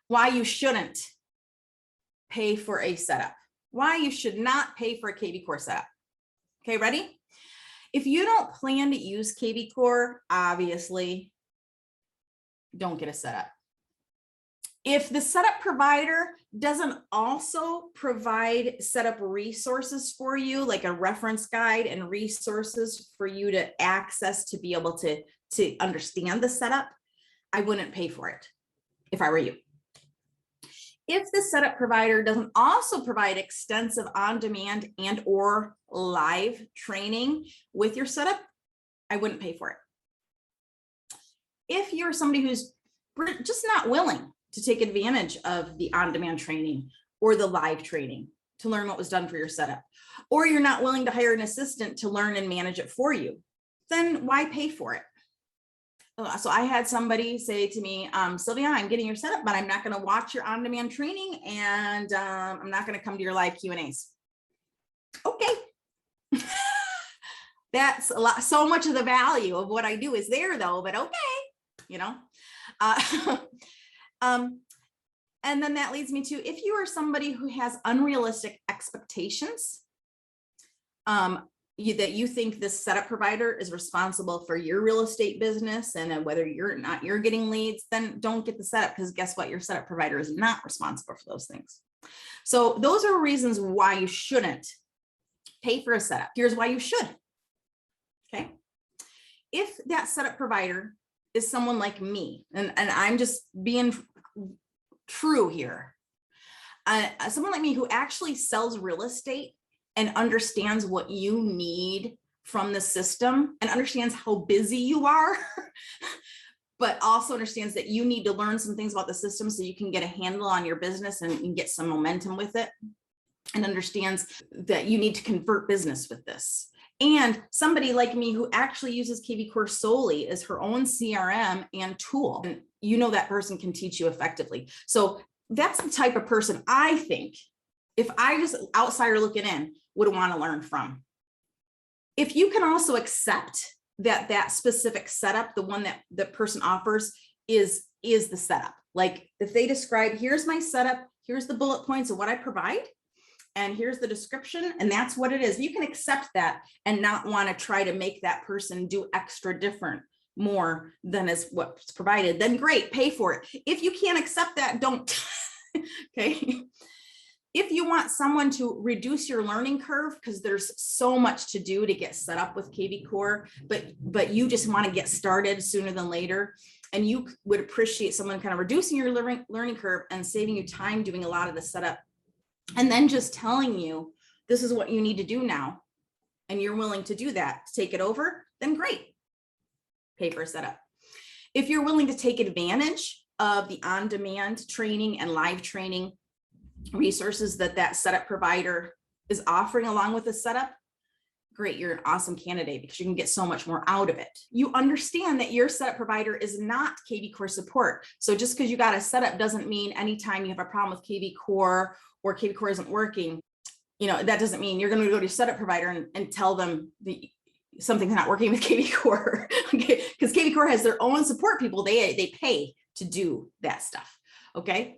why you shouldn't pay for a setup. Why you should not pay for a kvCore setup. Okay, ready? If you don't plan to use kvCore, obviously, don't get a setup. If the setup provider doesn't also provide setup resources for you, like a reference guide and resources for you to access to be able to understand the setup, I wouldn't pay for it if I were you. If the setup provider doesn't also provide extensive on-demand and or live training with your setup, I wouldn't pay for it. If you're somebody who's just not willing to take advantage of the on-demand training or the live training to learn what was done for your setup, or you're not willing to hire an assistant to learn and manage it for you, then why pay for it? So I had somebody say to me, Sylvia, I'm getting your setup, but I'm not going to watch your on-demand training, and I'm not going to come to your live Q&As. Okay. That's a lot. So much of the value of what I do is there though, but okay, you know. And then that leads me to, if you are somebody who has unrealistic expectations, that you think this setup provider is responsible for your real estate business, and whether you're getting leads, then don't get the setup, because guess what? Your setup provider is not responsible for those things. So those are reasons why you shouldn't pay for a setup. Here's why you should. Okay. If that setup provider is someone like me, and I'm just being true here, someone like me who actually sells real estate and understands what you need from the system and understands how busy you are, but also understands that you need to learn some things about the system so you can get a handle on your business and get some momentum with it, and understands that you need to convert business with this. And somebody like me who actually uses kvCore solely as her own CRM and tool, and you know that person can teach you effectively. So that's the type of person I think, if I just outsider looking in, would want to learn from. If you can also accept that that specific setup, the one that the person offers is the setup. Like if they describe, here's my setup, here's the bullet points of what I provide, and here's the description, and that's what it is. You can accept that and not want to try to make that person do extra different more than is what's provided, then great, pay for it. If you can't accept that, don't. Okay. If you want someone to reduce your learning curve, because there's so much to do to get set up with kvCore, but you just want to get started sooner than later, and you would appreciate someone kind of reducing your learning curve and saving you time doing a lot of the setup, and then just telling you this is what you need to do now, and you're willing to do that, to take it over, then great, pay for a setup. If you're willing to take advantage of the on-demand training and live training resources that setup provider is offering along with the setup, great, you're an awesome candidate, because you can get so much more out of it. You understand that your setup provider is not kvCore support. So just because you got a setup doesn't mean anytime you have a problem with kvCore or kvCore isn't working, you know, that doesn't mean you're going to go to your setup provider and tell them something's not working with kvCore. Okay, because kvCore has their own support people. They pay to do that stuff. Okay,